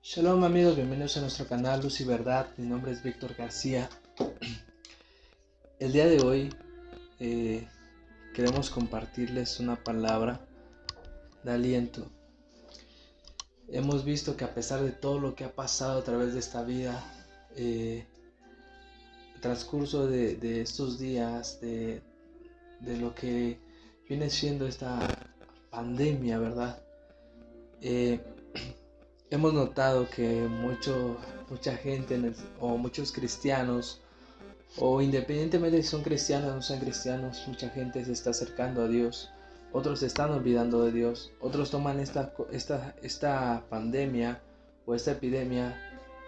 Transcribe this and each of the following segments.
Shalom amigos, bienvenidos a nuestro canal Luz y Verdad. Mi nombre es Víctor García. El día de hoy queremos compartirles una palabra de aliento. Hemos visto que a pesar de todo lo que ha pasado a través de esta vida, el transcurso de estos días, de lo que viene siendo esta pandemia, ¿verdad? Hemos notado que mucha gente o muchos cristianos, o independientemente si son cristianos o no son cristianos, mucha gente se está acercando a Dios. Otros se están olvidando de Dios. Otros toman esta pandemia o esta epidemia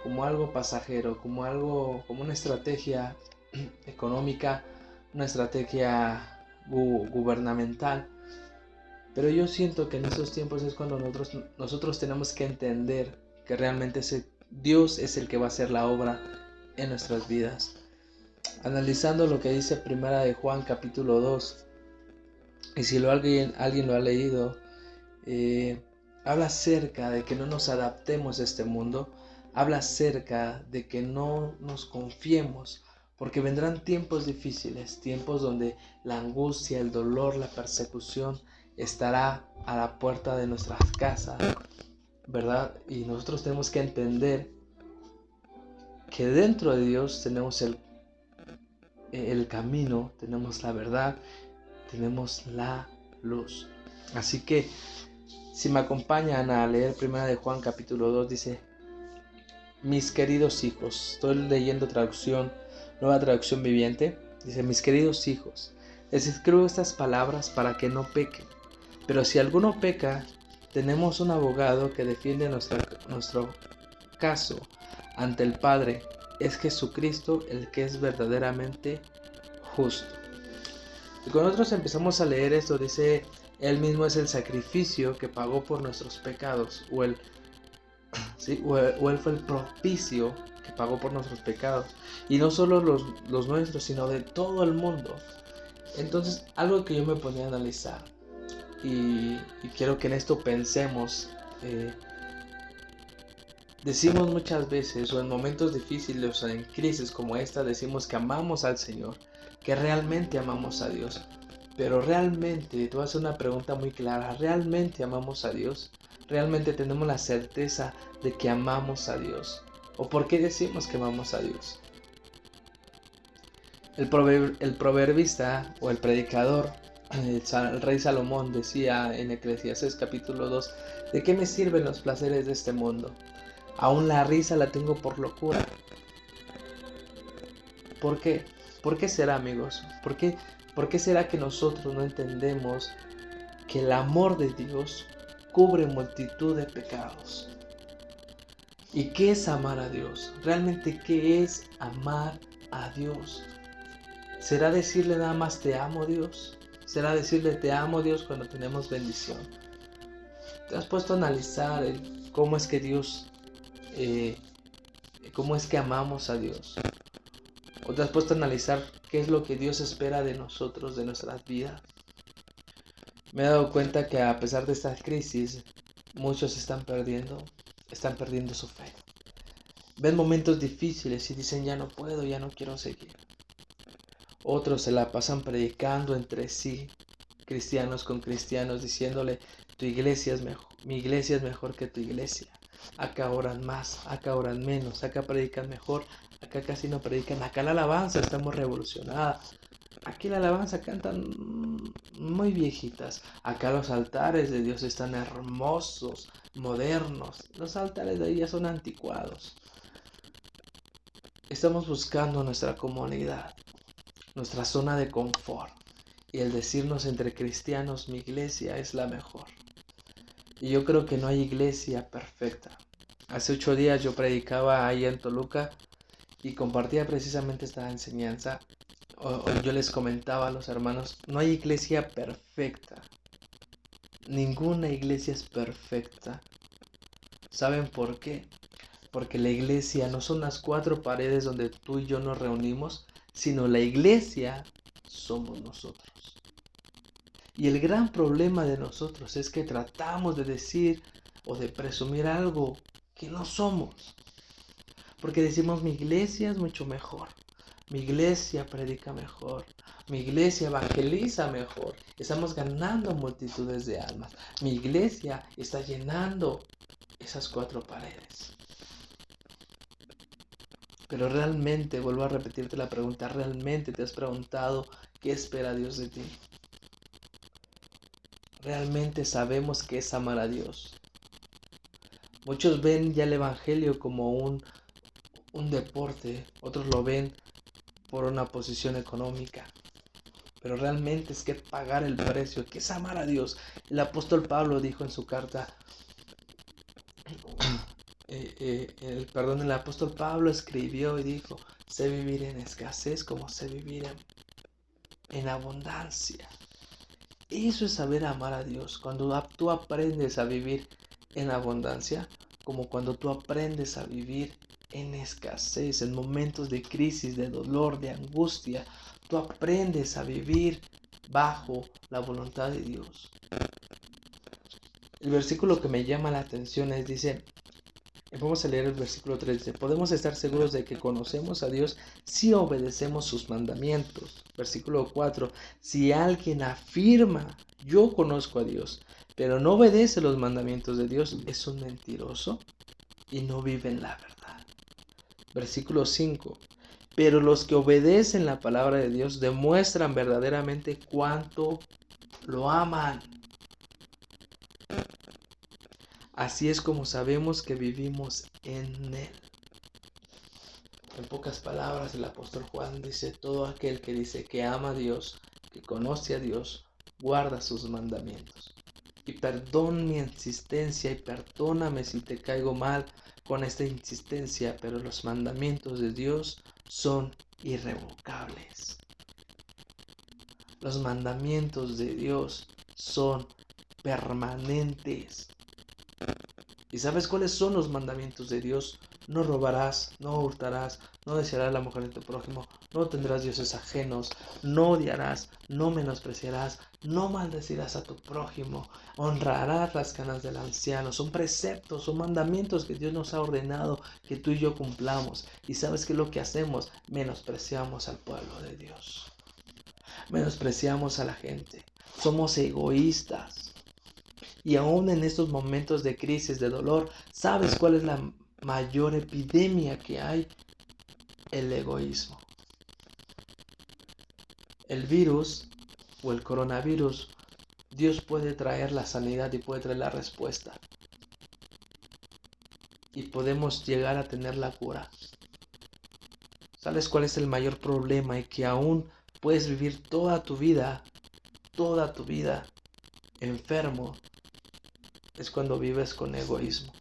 como algo pasajero, como una estrategia económica, una estrategia gubernamental. Pero yo siento que en estos tiempos es cuando nosotros tenemos que entender que realmente Dios es el que va a hacer la obra en nuestras vidas. Analizando lo que dice Primera de Juan capítulo 2, y si alguien lo ha leído, habla acerca de que no nos adaptemos a este mundo, habla acerca de que no nos confiemos, porque vendrán tiempos difíciles, tiempos donde la angustia, el dolor, la persecución estará a la puerta de nuestras casas, ¿verdad? Y nosotros tenemos que entender que dentro de Dios tenemos el camino, tenemos la verdad, tenemos la luz. Así que si me acompañan a leer Primera de Juan capítulo 2, dice: mis queridos hijos, estoy leyendo nueva traducción viviente, dice: mis queridos hijos, les escribo estas palabras para que no pequen. Pero si alguno peca, tenemos un abogado que defiende nuestro caso ante el Padre. Es Jesucristo, el que es verdaderamente justo. Y cuando nosotros empezamos a leer esto, dice: Él mismo es el sacrificio que pagó por nuestros pecados, o Él fue el propicio que pagó por nuestros pecados. Y no solo los nuestros, sino de todo el mundo. Entonces, algo que yo me ponía a analizar, y quiero que en esto pensemos, decimos muchas veces, o en momentos difíciles o en crisis como esta, decimos que amamos al Señor, que realmente amamos a Dios. Pero realmente, te voy a hacer una pregunta muy clara: ¿realmente amamos a Dios? ¿Realmente tenemos la certeza de que amamos a Dios? ¿O por qué decimos que amamos a Dios? El proverbista o el predicador, el rey Salomón, decía en Eclesiastés capítulo 2: ¿de qué me sirven los placeres de este mundo? Aún la risa la tengo por locura. ¿Por qué? ¿Por qué será, amigos? ¿Por qué será que nosotros no entendemos que el amor de Dios cubre multitud de pecados? ¿Y qué es amar a Dios? ¿Realmente qué es amar a Dios? ¿Será decirle nada más te amo, Dios? ¿Será decirle te amo, Dios, cuando tenemos bendición? ¿Te has puesto a analizar cómo es que cómo es que amamos a Dios? ¿O te has puesto a analizar qué es lo que Dios espera de nosotros, de nuestras vidas? Me he dado cuenta que a pesar de esta crisis, muchos están perdiendo su fe. Ven momentos difíciles y dicen: ya no puedo, ya no quiero seguir. Otros se la pasan predicando entre sí, cristianos con cristianos, diciéndole: mi iglesia es mejor que tu iglesia. Acá oran más, acá oran menos, acá predican mejor, acá casi no predican. Acá la alabanza estamos revolucionada. Aquí la alabanza cantan muy viejitas. Acá los altares de Dios están hermosos, modernos. Los altares de ahí ya son anticuados. Estamos buscando nuestra comunidad, nuestra zona de confort, y el decirnos entre cristianos: mi iglesia es la mejor. Y yo creo que no hay iglesia perfecta. Hace 8 días yo predicaba ahí en Toluca y compartía precisamente esta enseñanza. Yo les comentaba a los hermanos: no hay iglesia perfecta. Ninguna iglesia es perfecta. ¿Saben por qué? Porque la iglesia no son las 4 paredes donde tú y yo nos reunimos, sino la iglesia somos nosotros. Y el gran problema de nosotros es que tratamos de decir o de presumir algo que no somos. Porque decimos, mi iglesia es mucho mejor, mi iglesia predica mejor, mi iglesia evangeliza mejor, estamos ganando multitudes de almas, mi iglesia está llenando esas 4 paredes. Pero realmente, vuelvo a repetirte la pregunta, ¿realmente te has preguntado qué espera Dios de ti? ¿Realmente sabemos qué es amar a Dios? Muchos ven ya el evangelio como un deporte, otros lo ven por una posición económica, pero realmente es que pagar el precio, que es amar a Dios. El apóstol Pablo dijo en su carta, el apóstol Pablo escribió y dijo, sé vivir en escasez como sé vivir en abundancia. Eso es saber amar a Dios, cuando tú aprendes a vivir en abundancia, como cuando tú aprendes a vivir en escasez, en momentos de crisis, de dolor, de angustia, tú aprendes a vivir bajo la voluntad de Dios. El versículo que me llama la atención dice, vamos a leer el versículo 3, dice, podemos estar seguros de que conocemos a Dios si obedecemos sus mandamientos. Versículo 4, si alguien afirma, yo conozco a Dios, pero no obedece los mandamientos de Dios, es un mentiroso y no vive en la verdad. Versículo 5, pero los que obedecen la palabra de Dios demuestran verdaderamente cuánto lo aman. Así es como sabemos que vivimos en Él. En pocas palabras, el apóstol Juan dice, todo aquel que dice que ama a Dios, que conoce a Dios, guarda sus mandamientos. Y perdón mi insistencia y perdóname si te caigo mal con esta insistencia, pero los mandamientos de Dios son irrevocables. Los mandamientos de Dios son permanentes. ¿Y sabes cuáles son los mandamientos de Dios? No robarás, no hurtarás, no desearás la mujer de tu prójimo, no tendrás dioses ajenos, no odiarás, no menospreciarás, no maldecirás a tu prójimo, honrarás las canas del anciano. Son preceptos, son mandamientos que Dios nos ha ordenado que tú y yo cumplamos. ¿Y sabes qué es lo que hacemos? Menospreciamos al pueblo de Dios. Menospreciamos a la gente. Somos egoístas. Y aún en estos momentos de crisis, de dolor, ¿sabes cuál es la mayor epidemia que hay? El egoísmo. El virus o el coronavirus, Dios puede traer la sanidad y puede traer la respuesta. Y podemos llegar a tener la cura. ¿Sabes cuál es el mayor problema? Y que aún puedes vivir toda tu vida enfermo. Es cuando vives con egoísmo.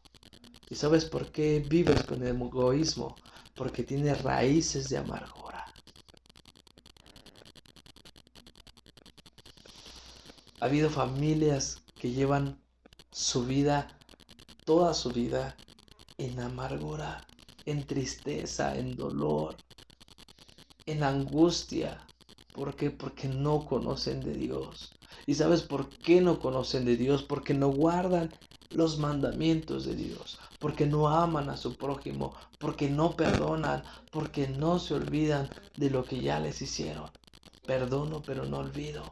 ¿Y sabes por qué vives con el egoísmo? Porque tiene raíces de amargura. Ha habido familias que llevan su vida, toda su vida, en amargura, en tristeza, en dolor, en angustia. ¿Por qué? Porque no conocen de Dios. ¿Y sabes por qué no conocen de Dios? Porque no guardan los mandamientos de Dios, porque no aman a su prójimo, porque no perdonan, porque no se olvidan de lo que ya les hicieron. Perdono, pero no olvido.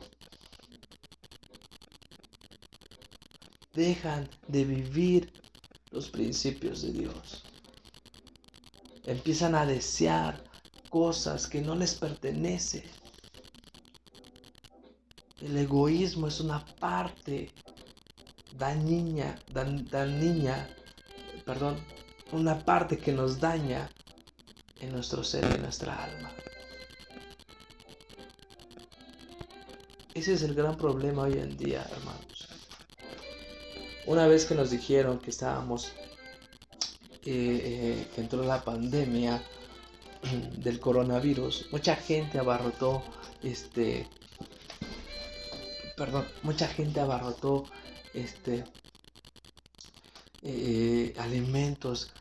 Dejan de vivir los principios de Dios. Empiezan a desear cosas que no les pertenecen. El egoísmo es una parte una parte que nos daña en nuestro ser y en nuestra alma. Ese es el gran problema hoy en día, hermanos. Una vez que nos dijeron que estábamos, que entró la pandemia del coronavirus, mucha gente abarrotó alimentos,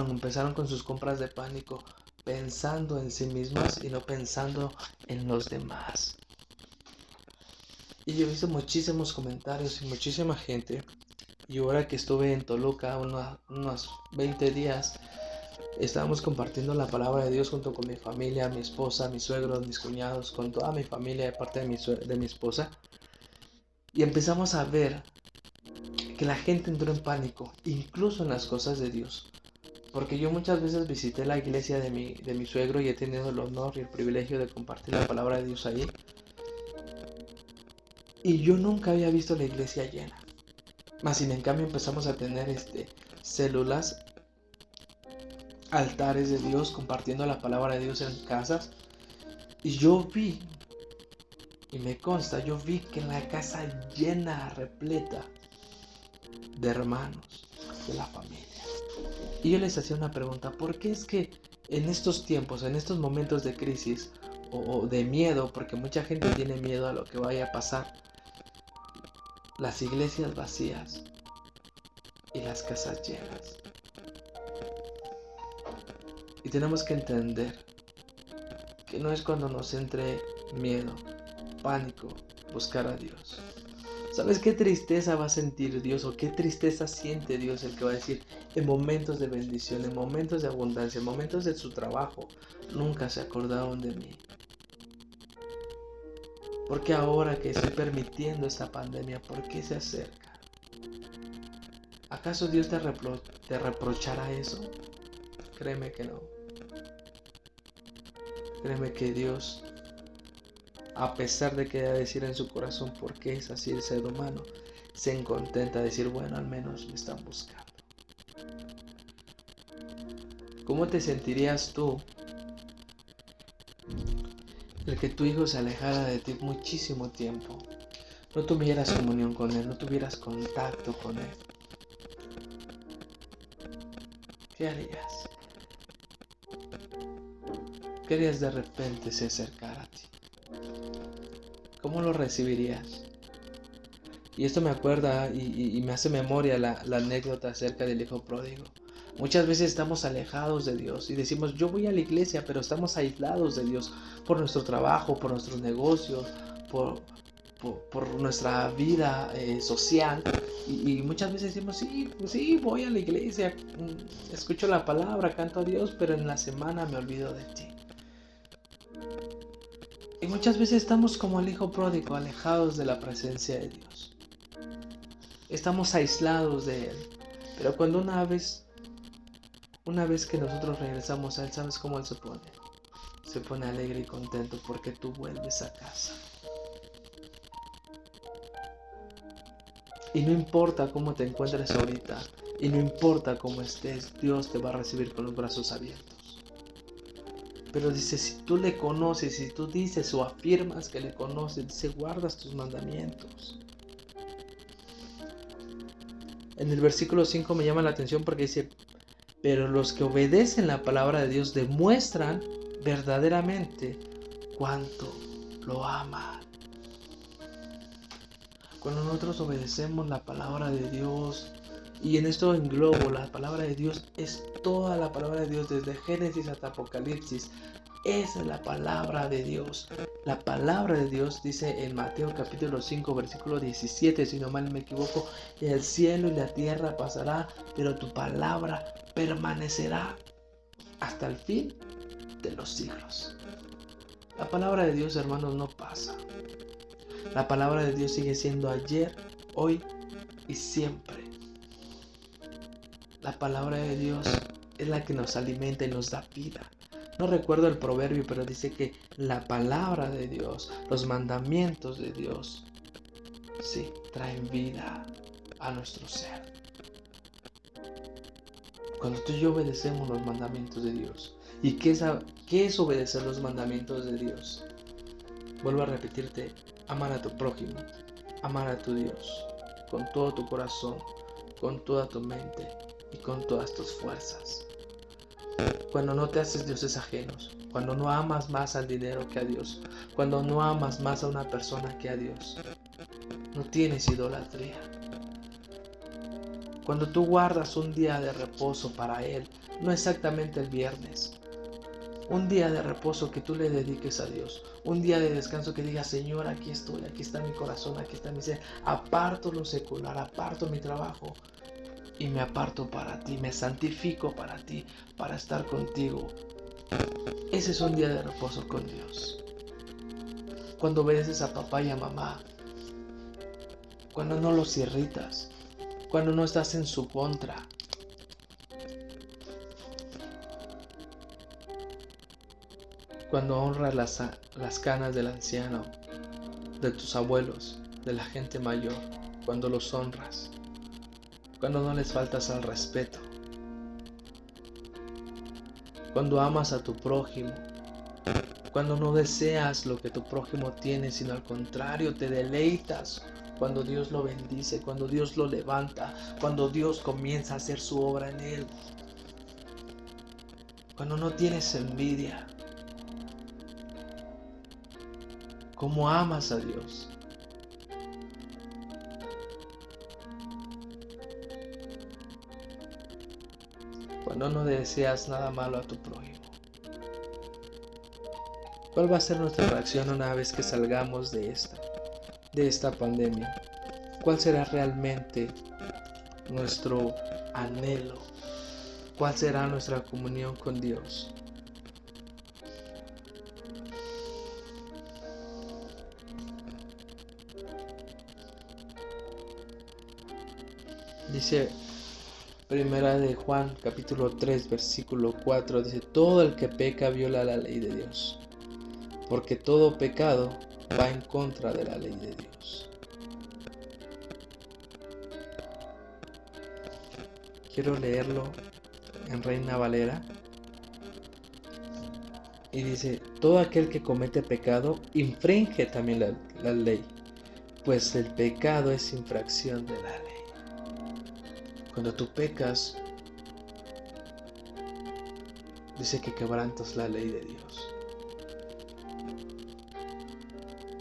empezaron con sus compras de pánico, pensando en sí mismas y no pensando en los demás. Y yo he visto muchísimos comentarios y muchísima gente Y ahora que estuve en Toluca unos 20 días, estábamos compartiendo la palabra de Dios junto con mi familia, mi esposa, mis suegros, mis cuñados, con toda mi familia de parte de mi esposa. Y empezamos a ver que la gente entró en pánico, incluso en las cosas de Dios. Porque yo muchas veces visité la iglesia de mi suegro y he tenido el honor y el privilegio de compartir la palabra de Dios ahí. Y yo nunca había visto la iglesia llena. Más sin en cambio empezamos a tener células, altares de Dios, compartiendo la palabra de Dios en casas. Y yo vi, y me consta, yo vi que la casa llena, repleta de hermanos, de la familia. Y yo les hacía una pregunta: ¿por qué es que en estos tiempos, en estos momentos de crisis o de miedo, porque mucha gente tiene miedo a lo que vaya a pasar, las iglesias vacías y las casas llenas? Y tenemos que entender que no es cuando nos entre miedo, pánico, buscar a Dios. ¿Sabes qué tristeza va a sentir Dios o qué tristeza siente Dios el que va a decir en momentos de bendición, en momentos de abundancia, en momentos de su trabajo, nunca se acordaron de mí? ¿Por qué ahora que estoy permitiendo esta pandemia, por qué se acerca? ¿Acaso Dios te reprochará eso? Créeme que no. Créeme que Dios, a pesar de que decir en su corazón por qué es así el ser humano, se contenta de decir, bueno, al menos me están buscando. ¿Cómo te sentirías tú el que tu hijo se alejara de ti muchísimo tiempo? No tuvieras comunión con él, no tuvieras contacto con él. ¿Qué harías? ¿Qué harías de repente se acercara a ti? ¿Cómo lo recibirías? Y esto me acuerda y me hace memoria la anécdota acerca del hijo pródigo. Muchas veces estamos alejados de Dios y decimos, yo voy a la iglesia, pero estamos aislados de Dios por nuestro trabajo, por nuestros negocios, por nuestra vida social. Y muchas veces decimos, sí, pues sí, voy a la iglesia, escucho la palabra, canto a Dios, pero en la semana me olvido de ti. Y muchas veces estamos como el hijo pródigo, alejados de la presencia de Dios. Estamos aislados de Él. Pero cuando una vez que nosotros regresamos a Él, ¿sabes cómo Él se pone? Se pone alegre y contento porque tú vuelves a casa. Y no importa cómo te encuentres ahorita, y no importa cómo estés, Dios te va a recibir con los brazos abiertos. Pero dice, si tú le conoces, si tú dices o afirmas que le conoces, dice, guardas tus mandamientos. En el versículo 5 me llama la atención porque dice, pero los que obedecen la palabra de Dios demuestran verdaderamente cuánto lo aman. Cuando nosotros obedecemos la palabra de Dios, y en esto englobo, la palabra de Dios es toda la palabra de Dios, desde Génesis hasta Apocalipsis. Esa es la palabra de Dios. La palabra de Dios dice en Mateo capítulo 5, versículo 17, si no mal me equivoco, el cielo y la tierra pasará, pero tu palabra permanecerá hasta el fin de los siglos. La palabra de Dios, hermanos, no pasa. La palabra de Dios sigue siendo ayer, hoy y siempre. La palabra de Dios es la que nos alimenta y nos da vida. No recuerdo el proverbio, pero dice que la palabra de Dios, los mandamientos de Dios, sí, traen vida a nuestro ser. Cuando tú y yo obedecemos los mandamientos de Dios. ¿Y qué es obedecer los mandamientos de Dios? Vuelvo a repetirte, amar a tu prójimo, amar a tu Dios, con todo tu corazón, con toda tu mente y con todas tus fuerzas. Cuando no te haces dioses ajenos, cuando no amas más al dinero que a Dios, cuando no amas más a una persona que a Dios, no tienes idolatría. Cuando tú guardas un día de reposo para Él, no exactamente el viernes, Un día de reposo que tú le dediques a Dios. Un día de descanso que digas, Señor, aquí estoy, aquí está mi corazón, aquí está mi ser. Aparto lo secular, aparto mi trabajo y me aparto para ti, me santifico para ti, para estar contigo. Ese es un día de reposo con Dios. Cuando obedeces a papá y a mamá, cuando no los irritas, cuando no estás en su contra. Cuando honras las canas del anciano, de tus abuelos, de la gente mayor, cuando los honras, cuando no les faltas al respeto, cuando amas a tu prójimo, cuando no deseas lo que tu prójimo tiene, sino al contrario, te deleitas cuando Dios lo bendice, cuando Dios lo levanta, cuando Dios comienza a hacer su obra en él, cuando no tienes envidia. ¿Cómo amas a Dios? Cuando no deseas nada malo a tu prójimo. ¿Cuál va a ser nuestra reacción una vez que salgamos de esta pandemia? ¿Cuál será realmente nuestro anhelo? ¿Cuál será nuestra comunión con Dios? Dice Primera de Juan, capítulo 3, versículo 4, dice, todo el que peca viola la ley de Dios, porque todo pecado va en contra de la ley de Dios. Quiero leerlo en Reina Valera. Y dice, todo aquel que comete pecado infringe también la ley, pues el pecado es infracción de la ley. Cuando tú pecas, dice que quebrantas la ley de Dios.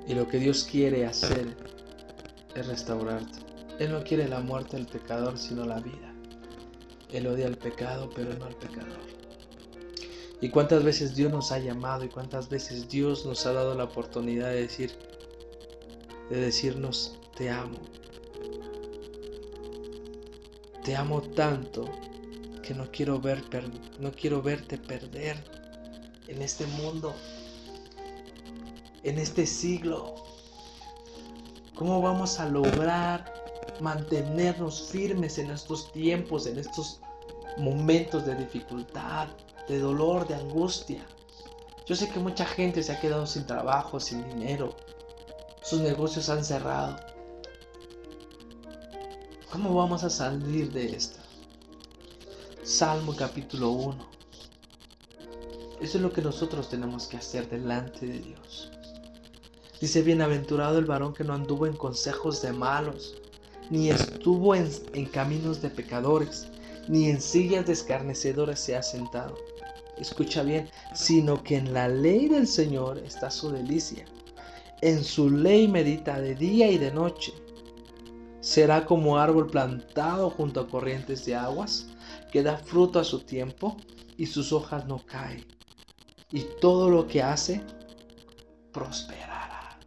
Y lo que Dios quiere hacer es restaurarte. Él no quiere la muerte del pecador, sino la vida. Él odia el pecado, pero no al pecador. Y cuántas veces Dios nos ha llamado y cuántas veces Dios nos ha dado la oportunidad de decirnos, te amo. Te amo tanto que no quiero verte perder en este mundo, en este siglo. ¿Cómo vamos a lograr mantenernos firmes en estos tiempos, en estos momentos de dificultad, de dolor, de angustia? Yo sé que mucha gente se ha quedado sin trabajo, sin dinero. Sus negocios han cerrado. ¿Cómo vamos a salir de esta? Salmo capítulo 1. Eso es lo que nosotros tenemos que hacer delante de Dios. Dice, bienaventurado el varón que no anduvo en consejos de malos, ni estuvo en caminos de pecadores, ni en sillas de escarnecedores se ha sentado. Escucha bien, sino que en la ley del Señor está su delicia. En su ley medita de día y de noche. Será como árbol plantado junto a corrientes de aguas, que da fruto a su tiempo y sus hojas no caen. Y todo lo que hace prosperará.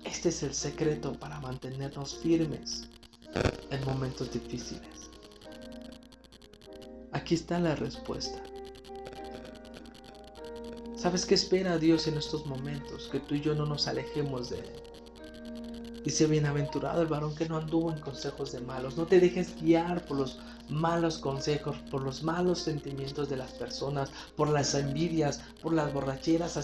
Este es el secreto para mantenernos firmes en momentos difíciles. Aquí está la respuesta. ¿Sabes qué espera Dios en estos momentos? Que tú y yo no nos alejemos de Él. Dice, bienaventurado el varón que no anduvo en consejos de malos. No te dejes guiar por los malos consejos, por los malos sentimientos de las personas, por las envidias, por las borracheras,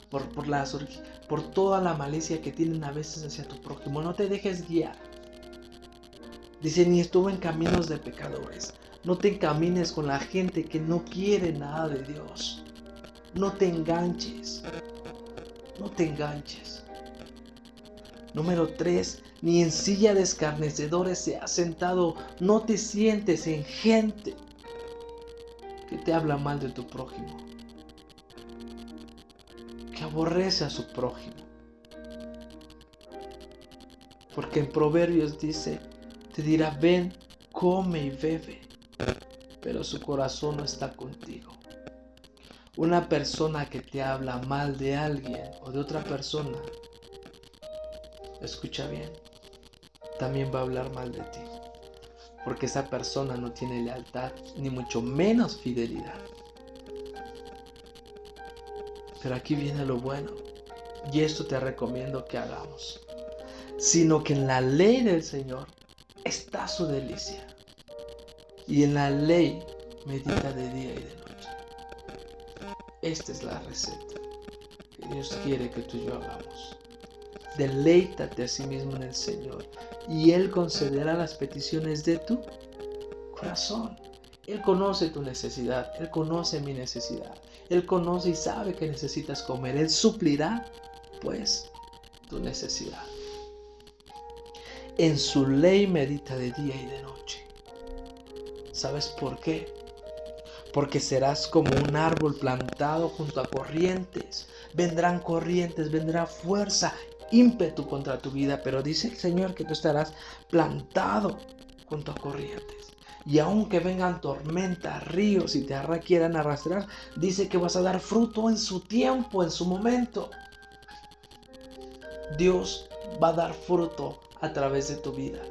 por toda la malicia que tienen a veces hacia tu prójimo. No te dejes guiar. Dice, ni estuvo en caminos de pecadores. No te encamines con la gente que no quiere nada de Dios. No te enganches. No te enganches. Número 3, ni en silla de escarnecedores se ha sentado. No te sientes en gente que te habla mal de tu prójimo, que aborrece a su prójimo. Porque en Proverbios dice, te dirá, ven, come y bebe, pero su corazón no está contigo. Una persona que te habla mal de alguien o de otra persona, escucha bien, también va a hablar mal de ti. Porque esa persona no tiene lealtad, ni mucho menos fidelidad. Pero aquí viene lo bueno, y esto te recomiendo que hagamos. Sino que en la ley del Señor está su delicia, y en la ley medita de día y de noche. Esta es la receta que Dios quiere que tú y yo hagamos. Deleítate a sí mismo en el Señor, y Él concederá las peticiones de tu corazón. Él conoce tu necesidad, Él conoce mi necesidad, Él conoce y sabe que necesitas comer. Él suplirá, pues, tu necesidad. En su ley medita de día y de noche. ¿Sabes por qué? Porque serás como un árbol plantado junto a corrientes. Vendrán corrientes, vendrá fuerza, ímpetu contra tu vida, pero dice el Señor que tú estarás plantado junto a corrientes. Y aunque vengan tormentas, ríos y te quieran arrastrar, dice que vas a dar fruto en su tiempo, en su momento. Dios va a dar fruto a través de tu vida.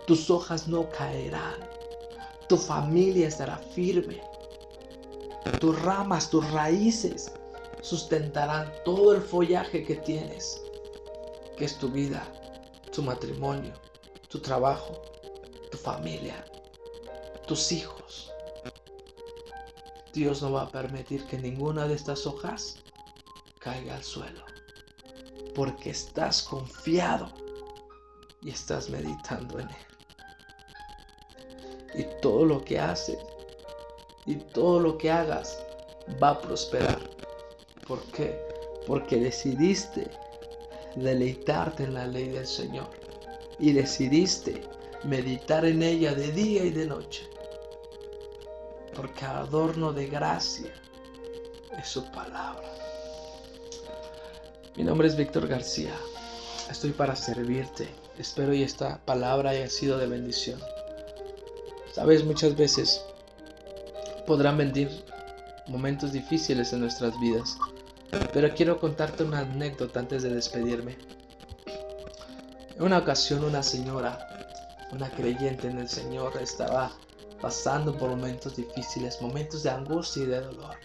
Tus hojas no caerán. Tu familia estará firme. Tus ramas, tus raíces sustentarán todo el follaje que tienes, que es tu vida, tu matrimonio, tu trabajo, tu familia, tus hijos. Dios no va a permitir que ninguna de estas hojas caiga al suelo, porque estás confiado y estás meditando en Él. Y todo lo que haces y todo lo que hagas va a prosperar. ¿Por qué? Porque decidiste deleitarte en la ley del Señor y decidiste meditar en ella de día y de noche, porque adorno de gracia es su palabra. Mi nombre es Víctor García, estoy para servirte. Espero y esta palabra haya sido de bendición. Sabes, muchas veces podrán venir momentos difíciles en nuestras vidas, pero quiero contarte una anécdota antes de despedirme. En una ocasión una señora, una creyente en el Señor, estaba pasando por momentos difíciles, momentos de angustia y de dolor.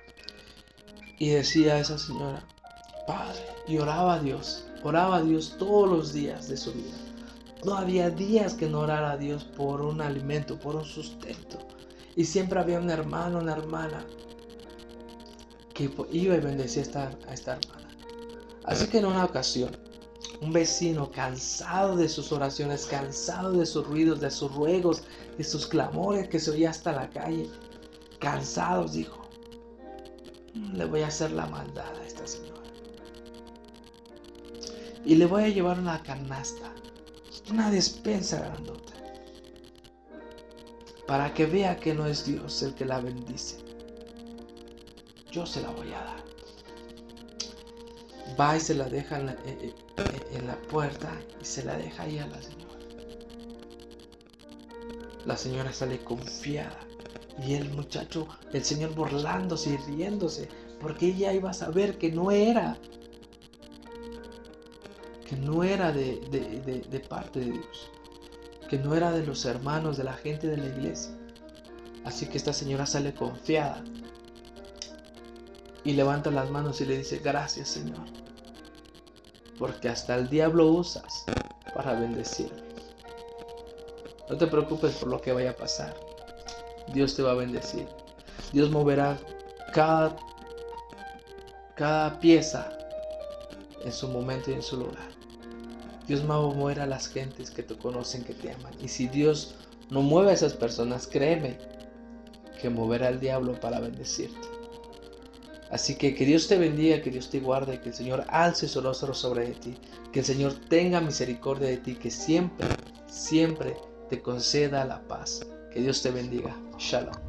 Y decía esa señora, Padre, y oraba a Dios todos los días de su vida. No había días que no orara a Dios por un alimento, por un sustento. Y siempre había un hermano, una hermana que iba y bendecía a esta hermana. Así que en una ocasión, un vecino, cansado de sus oraciones, cansado de sus ruidos, de sus ruegos, de sus clamores que se oía hasta la calle, cansados, dijo, le voy a hacer la maldad a esta señora. Y le voy a llevar una canasta, una despensa grandota, para que vea que no es Dios el que la bendice. Yo se la voy a dar. Va y se la deja en la puerta y se la deja ahí a la señora. La señora sale confiada y el muchacho, el señor burlándose y riéndose, porque ella iba a saber que no era de parte de Dios, que no era de los hermanos, de la gente de la iglesia. Así que esta señora sale confiada y levanta las manos y le dice, gracias Señor, porque hasta el diablo usas para bendecirme. No te preocupes por lo que vaya a pasar. Dios te va a bendecir. Dios moverá cada pieza en su momento y en su lugar. Dios va a mover a las gentes que te conocen, que te aman. Y si Dios no mueve a esas personas, créeme que moverá al diablo para bendecirte. Así que Dios te bendiga, que Dios te guarde, que el Señor alce su rostro sobre ti, que el Señor tenga misericordia de ti, que siempre, siempre te conceda la paz. Que Dios te bendiga. Shalom.